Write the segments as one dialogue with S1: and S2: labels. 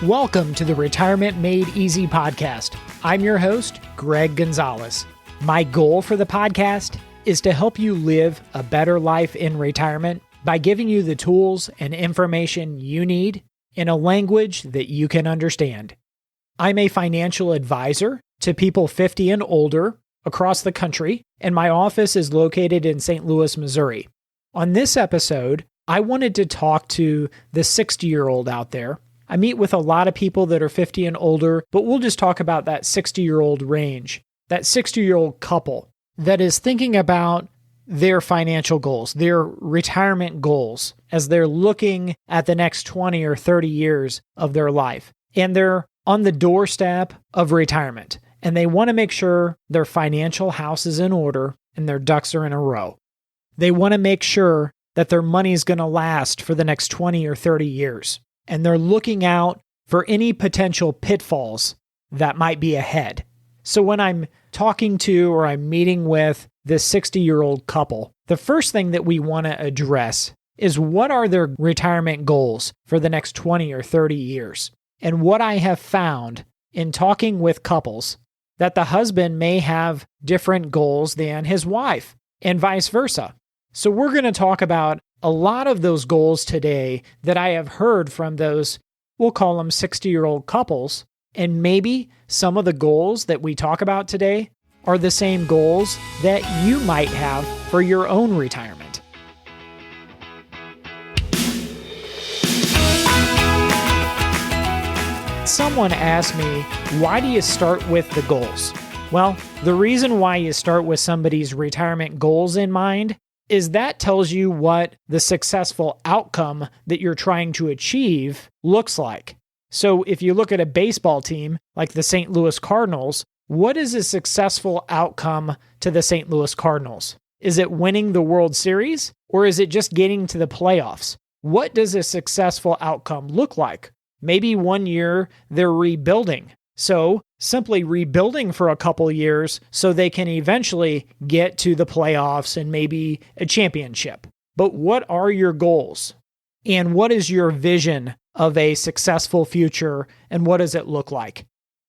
S1: Welcome to the Retirement Made Easy podcast. I'm your host, Greg Gonzalez. My goal for the podcast is to help you live a better life in retirement by giving you the tools and information you need in a language that you can understand. I'm a financial advisor to people 50 and older across the country, and my office is located in St. Louis, Missouri. On this episode, I wanted to talk to the 60-year-old out there. I meet with a lot of people that are 50 and older, but we'll just talk about that 60-year-old range, that 60-year-old couple that is thinking about their financial goals, their retirement goals, as they're looking at the next 20 or 30 years of their life. And they're on the doorstep of retirement, and they want to make sure their financial house is in order and their ducks are in a row. They want to make sure that their money is going to last for the next 20 or 30 years. And they're looking out for any potential pitfalls that might be ahead. So when I'm talking to or I'm meeting with this 60-year-old couple, the first thing that we want to address is what are their retirement goals for the next 20 or 30 years? And what I have found in talking with couples, that the husband may have different goals than his wife and vice versa. So we're going to talk about a lot of those goals today that I have heard from those, we'll call them 60-year-old couples, and maybe some of the goals that we talk about today are the same goals that you might have for your own retirement. Someone asked me, why do you start with the goals? Well, the reason why you start with somebody's retirement goals in mind is that tells you what the successful outcome that you're trying to achieve looks like. So if you look at a baseball team like the St. Louis Cardinals, what is a successful outcome to the St. Louis Cardinals? Is it winning the World Series, or is it just getting to the playoffs? What does a successful outcome look like? Maybe one year they're rebuilding. So simply rebuilding for a couple years so they can eventually get to the playoffs and maybe a championship. But what are your goals? And what is your vision of a successful future? And what does it look like?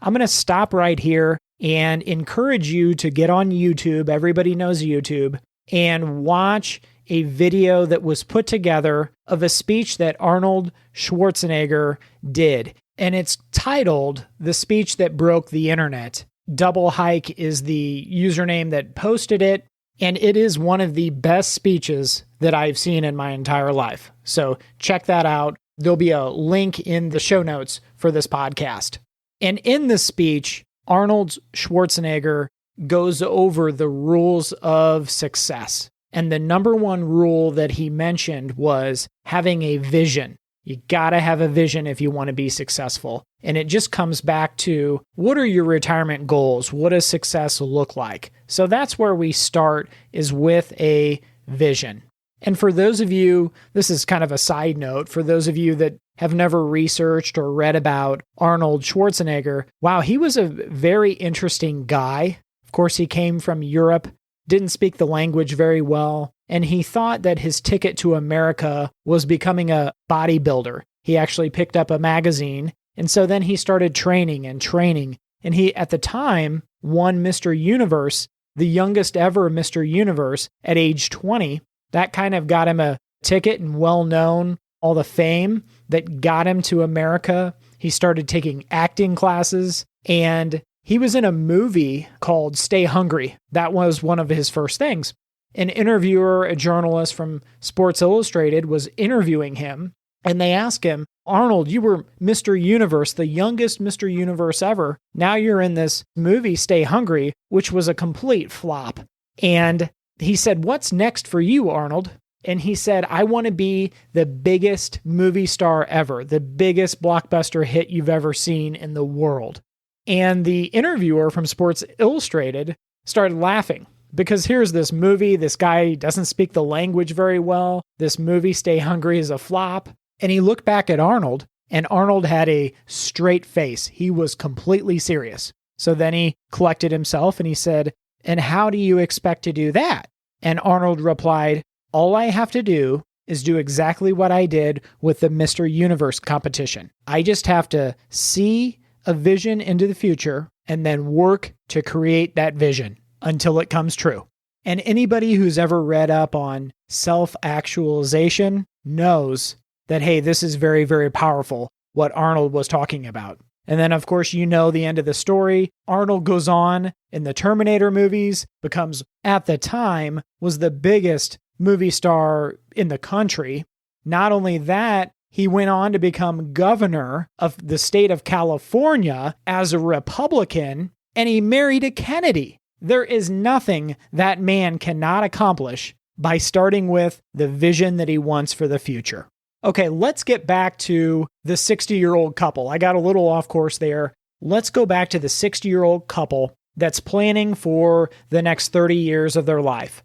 S1: I'm going to stop right here and encourage you to get on YouTube. Everybody knows YouTube, and watch a video that was put together of a speech that Arnold Schwarzenegger did. And it's titled The Speech That Broke the Internet. Double Hike is the username that posted it, and it is one of the best speeches that I've seen in my entire life. So check that out. There'll be a link in the show notes for this podcast. And in the speech, Arnold Schwarzenegger goes over the rules of success. And the number one rule that he mentioned was having a vision. You gotta have a vision if you want to be successful. And it just comes back to, what are your retirement goals? What does success look like? So that's where we start, is with a vision. And for those of you, this is kind of a side note, for those of you that have never researched or read about Arnold Schwarzenegger, wow, he was a very interesting guy. Of course, he came from Europe, didn't speak the language very well, and he thought that his ticket to America was becoming a bodybuilder. He actually picked up a magazine, and so then he started training. And he, at the time, won Mr. Universe, the youngest ever Mr. Universe, at age 20. That kind of got him a ticket and well-known, all the fame that got him to America. He started taking acting classes, and he was in a movie called Stay Hungry. That was one of his first things. An interviewer, a journalist from Sports Illustrated, was interviewing him, and they asked him, Arnold, you were Mr. Universe, the youngest Mr. Universe ever. Now you're in this movie, Stay Hungry, which was a complete flop. And he said, what's next for you, Arnold? And he said, I want to be the biggest movie star ever, the biggest blockbuster hit you've ever seen in the world. And the interviewer from Sports Illustrated started laughing. Because here's this movie, this guy doesn't speak the language very well. This movie, Stay Hungry, is a flop. And he looked back at Arnold, and Arnold had a straight face. He was completely serious. So then he collected himself and he said, and how do you expect to do that? And Arnold replied, all I have to do is do exactly what I did with the Mr. Universe competition. I just have to see a vision into the future and then work to create that vision until it comes true. And anybody who's ever read up on self-actualization knows that, hey, this is very, very powerful, what Arnold was talking about. And then, of course, you know the end of the story. Arnold goes on in the Terminator movies, becomes, at the time, was the biggest movie star in the country. Not only that, he went on to become governor of the state of California as a Republican, and he married a Kennedy. There is nothing that man cannot accomplish by starting with the vision that he wants for the future. Okay, let's get back to the 60-year-old couple. I got a little off course there. Let's go back to the 60-year-old couple that's planning for the next 30 years of their life,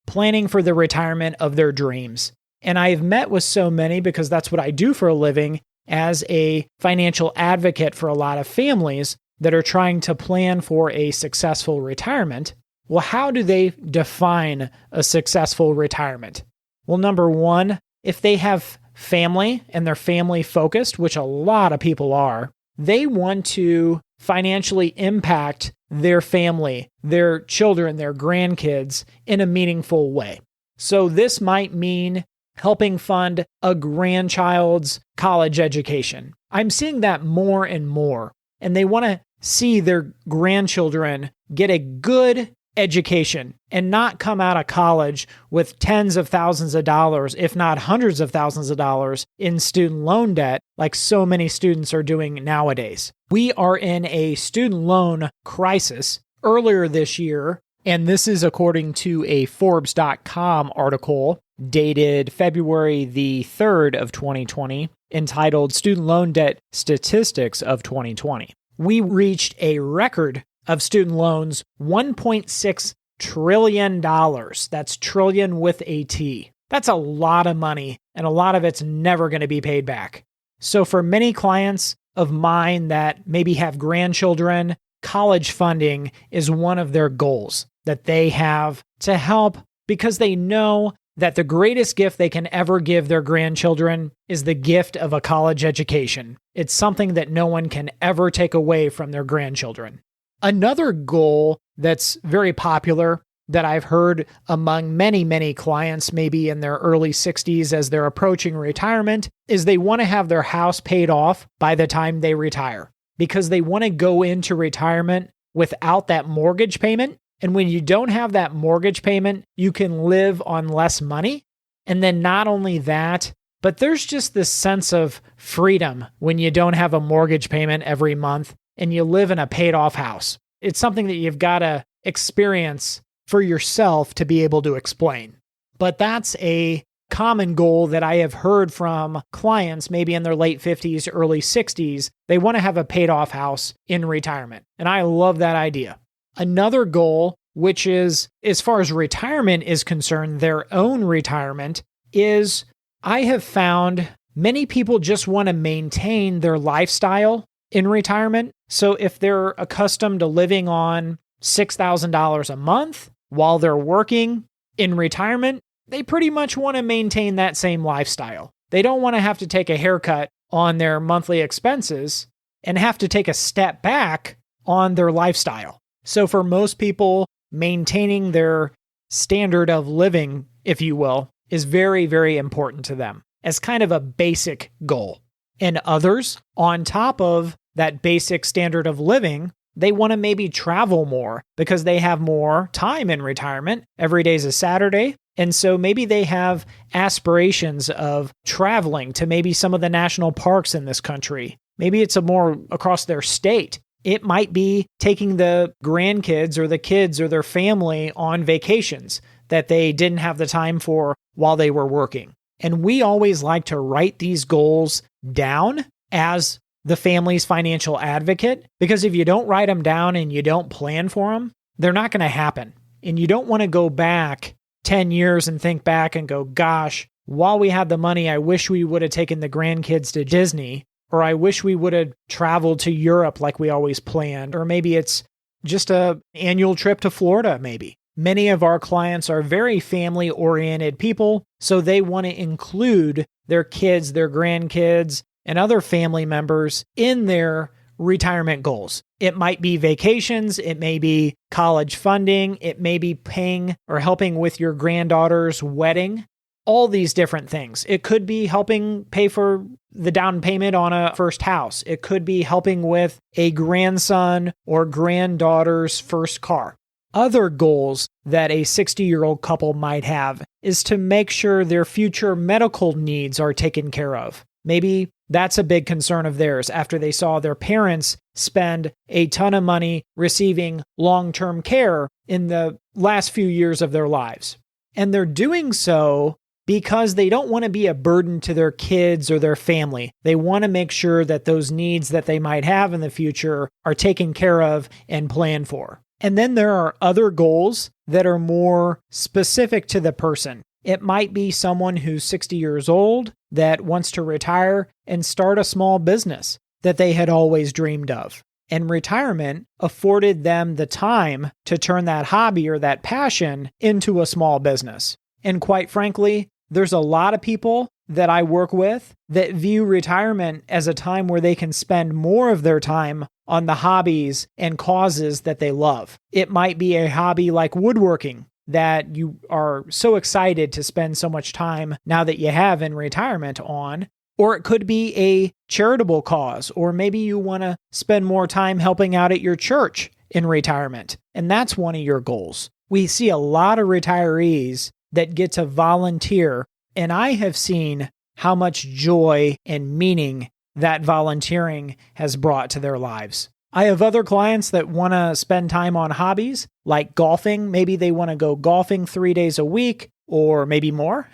S1: planning for the retirement of their dreams. And I've met with so many, because that's what I do for a living, as a financial advocate for a lot of families that are trying to plan for a successful retirement. Well, how do they define a successful retirement? Well, number one, if they have family and they're family focused, which a lot of people are, they want to financially impact their family, their children, their grandkids in a meaningful way. So this might mean helping fund a grandchild's college education. I'm seeing that more and more, and they want to see their grandchildren get a good education and not come out of college with tens of thousands of dollars, if not hundreds of thousands of dollars in student loan debt, like so many students are doing nowadays. We are in a student loan crisis earlier this year, and this is according to a Forbes.com article dated February the 3rd of 2020, entitled Student Loan Debt Statistics of 2020. We reached a record of student loans, $1.6 trillion. That's trillion with a T. That's a lot of money, and a lot of it's never going to be paid back. So for many clients of mine that maybe have grandchildren, college funding is one of their goals that they have to help, because they know that the greatest gift they can ever give their grandchildren is the gift of a college education. It's something that no one can ever take away from their grandchildren. Another goal that's very popular that I've heard among many, many clients, maybe in their early 60s as they're approaching retirement, is they want to have their house paid off by the time they retire, because they want to go into retirement without that mortgage payment. And when you don't have that mortgage payment, you can live on less money. And then not only that, but there's just this sense of freedom when you don't have a mortgage payment every month and you live in a paid off house. It's something that you've got to experience for yourself to be able to explain. But that's a common goal that I have heard from clients, maybe in their late 50s, early 60s. They want to have a paid off house in retirement. And I love that idea. Another goal, which is, as far as retirement is concerned, their own retirement, is I have found many people just want to maintain their lifestyle in retirement. So if they're accustomed to living on $6,000 a month while they're working in retirement, they pretty much want to maintain that same lifestyle. They don't want to have to take a haircut on their monthly expenses and have to take a step back on their lifestyle. So for most people, maintaining their standard of living, if you will, is very, very important to them as kind of a basic goal. And others, on top of that basic standard of living, they want to maybe travel more because they have more time in retirement. Every day is a Saturday. And so maybe they have aspirations of traveling to maybe some of the national parks in this country. Maybe it's a more across their state. It might be taking the grandkids or the kids or their family on vacations that they didn't have the time for while they were working. And we always like to write these goals down as the family's financial advocate, because if you don't write them down and you don't plan for them, they're not going to happen. And you don't want to go back 10 years and think back and go, gosh, while we had the money, I wish we would have taken the grandkids to Disney, or I wish we would have traveled to Europe like we always planned, or maybe it's just an annual trip to Florida, maybe. Many of our clients are very family-oriented people, so they want to include their kids, their grandkids, and other family members in their retirement goals. It might be vacations, it may be college funding, it may be paying or helping with your granddaughter's wedding, all these different things. It could be helping pay for the down payment on a first house. It could be helping with a grandson or granddaughter's first car. Other goals that a 60-year-old couple might have is to make sure their future medical needs are taken care of. Maybe that's a big concern of theirs after they saw their parents spend a ton of money receiving long-term care in the last few years of their lives. And they're doing so because they don't want to be a burden to their kids or their family. They want to make sure that those needs that they might have in the future are taken care of and planned for. And then there are other goals that are more specific to the person. It might be someone who's 60 years old that wants to retire and start a small business that they had always dreamed of. And retirement afforded them the time to turn that hobby or that passion into a small business. And quite frankly, there's a lot of people that I work with that view retirement as a time where they can spend more of their time on the hobbies and causes that they love. It might be a hobby like woodworking that you are so excited to spend so much time now that you have in retirement on, or it could be a charitable cause, or maybe you want to spend more time helping out at your church in retirement, and that's one of your goals. We see a lot of retirees that get to volunteer, and I have seen how much joy and meaning that volunteering has brought to their lives. I have other clients that want to spend time on hobbies like golfing. Maybe they want to go golfing 3 days a week or maybe more.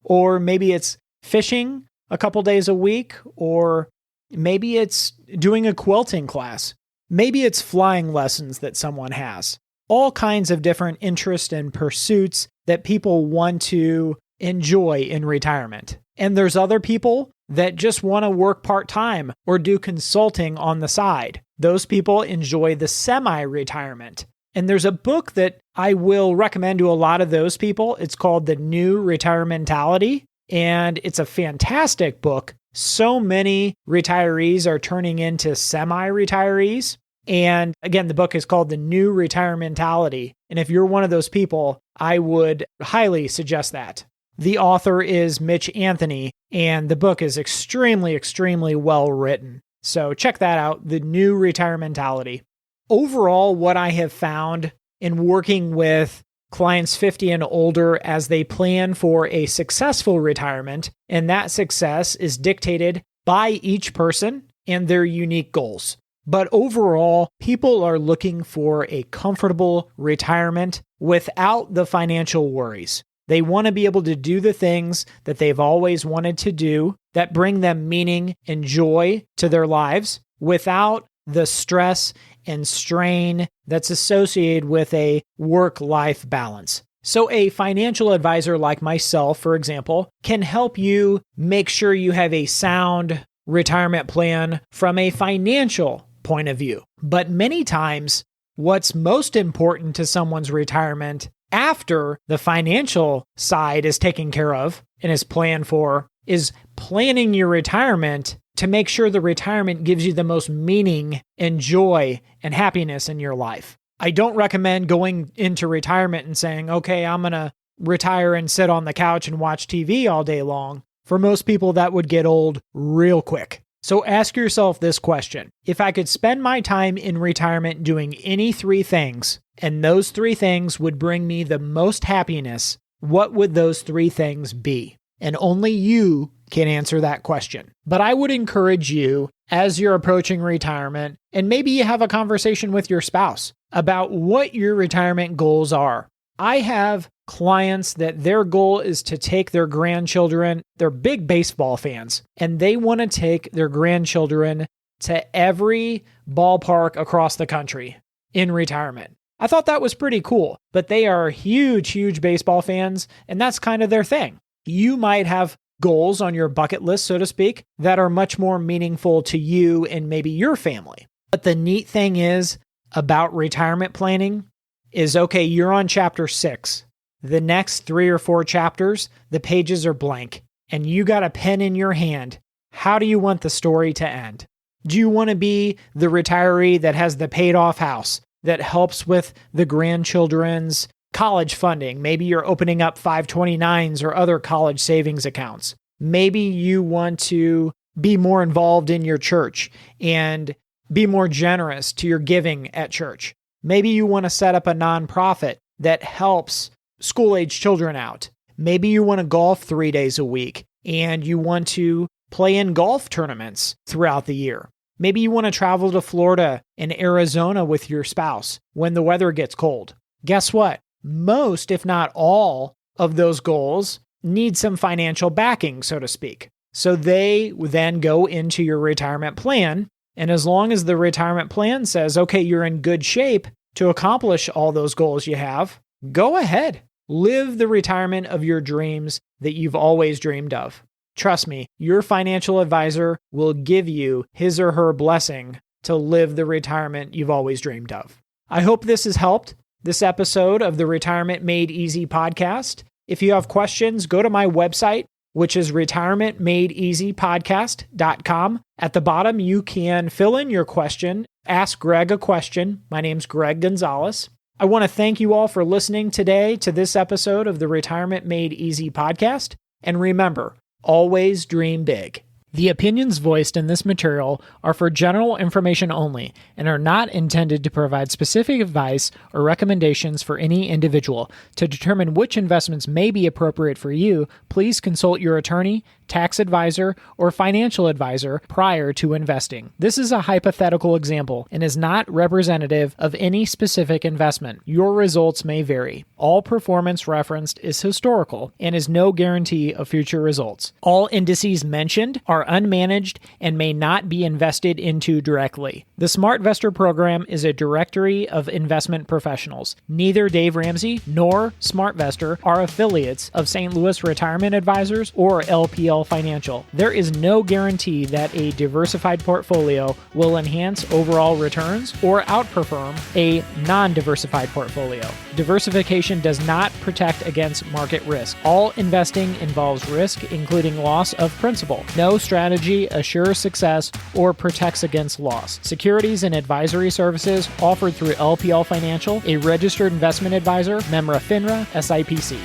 S1: Or maybe it's fishing a couple days a week, or maybe it's doing a quilting class. Maybe it's flying lessons that someone has. All kinds of different interests and pursuits that people want to enjoy in retirement. And there's other people that just want to work part-time or do consulting on the side. Those people enjoy the semi-retirement. And there's a book that I will recommend to a lot of those people. It's called The New Retirementality, and it's a fantastic book. So many retirees are turning into semi-retirees. And again, the book is called The New Retirementality. And if you're one of those people, I would highly suggest that. The author is Mitch Anthony, and the book is extremely, extremely well written. So check that out, The New Retirementality. Overall, what I have found in working with clients 50 and older as they plan for a successful retirement, and that success is dictated by each person and their unique goals. But overall, people are looking for a comfortable retirement without the financial worries. They want to be able to do the things that they've always wanted to do that bring them meaning and joy to their lives without the stress and strain that's associated with a work-life balance. So a financial advisor like myself, for example, can help you make sure you have a sound retirement plan from a financial point of view. But many times, what's most important to someone's retirement after the financial side is taken care of and is planned for is planning your retirement to make sure the retirement gives you the most meaning and joy and happiness in your life. I don't recommend going into retirement and saying, okay, I'm going to retire and sit on the couch and watch TV all day long. For most people, that would get old real quick. So ask yourself this question. If I could spend my time in retirement doing any three things, and those three things would bring me the most happiness, what would those three things be? And only you can answer that question. But I would encourage you, as you're approaching retirement, and maybe you have a conversation with your spouse about what your retirement goals are. I have clients that their goal is to take their grandchildren, they're big baseball fans, and they want to take their grandchildren to every ballpark across the country in retirement. I thought that was pretty cool, but they are huge, huge baseball fans, and that's kind of their thing. You might have goals on your bucket list, so to speak, that are much more meaningful to you and maybe your family. But the neat thing is about retirement planning is, okay, you're on chapter 6. The next 3 or 4 chapters, the pages are blank, and you got a pen in your hand. How do you want the story to end? Do you want to be the retiree that has the paid off house that helps with the grandchildren's college funding? Maybe you're opening up 529s or other college savings accounts. Maybe you want to be more involved in your church and be more generous to your giving at church. Maybe you want to set up a nonprofit that helps school-age children out. Maybe you want to golf 3 days a week and you want to play in golf tournaments throughout the year. Maybe you want to travel to Florida and Arizona with your spouse when the weather gets cold. Guess what? Most, if not all, of those goals need some financial backing, so to speak. So they then go into your retirement plan. And as long as the retirement plan says, okay, you're in good shape to accomplish all those goals you have, go ahead. Live the retirement of your dreams that you've always dreamed of. Trust me, your financial advisor will give you his or her blessing to live the retirement you've always dreamed of. I hope this has helped this episode of the Retirement Made Easy podcast. If you have questions, go to my website, which is retirementmadeeasypodcast.com. At the bottom, you can fill in your question. Ask Greg a question. My name's Greg Gonzalez. I want to thank you all for listening today to this episode of the Retirement Made Easy podcast. And remember, always dream big. The opinions voiced in this material are for general information only and are not intended to provide specific advice or recommendations for any individual. To determine which investments may be appropriate for you, please consult your attorney, tax advisor, or financial advisor prior to investing. This is a hypothetical example and is not representative of any specific investment. Your results may vary. All performance referenced is historical and is no guarantee of future results. All indices mentioned are unmanaged and may not be invested into directly. The SmartVestor program is a directory of investment professionals. Neither Dave Ramsey nor SmartVestor are affiliates of St. Louis Retirement Advisors or LPL Financial. There is no guarantee that a diversified portfolio will enhance overall returns or outperform a non-diversified portfolio. Diversification does not protect against market risk. All investing involves risk, including loss of principal. No strategy assures success or protects against loss. Securities and advisory services offered through LPL Financial, a registered investment advisor, member FINRA, SIPC.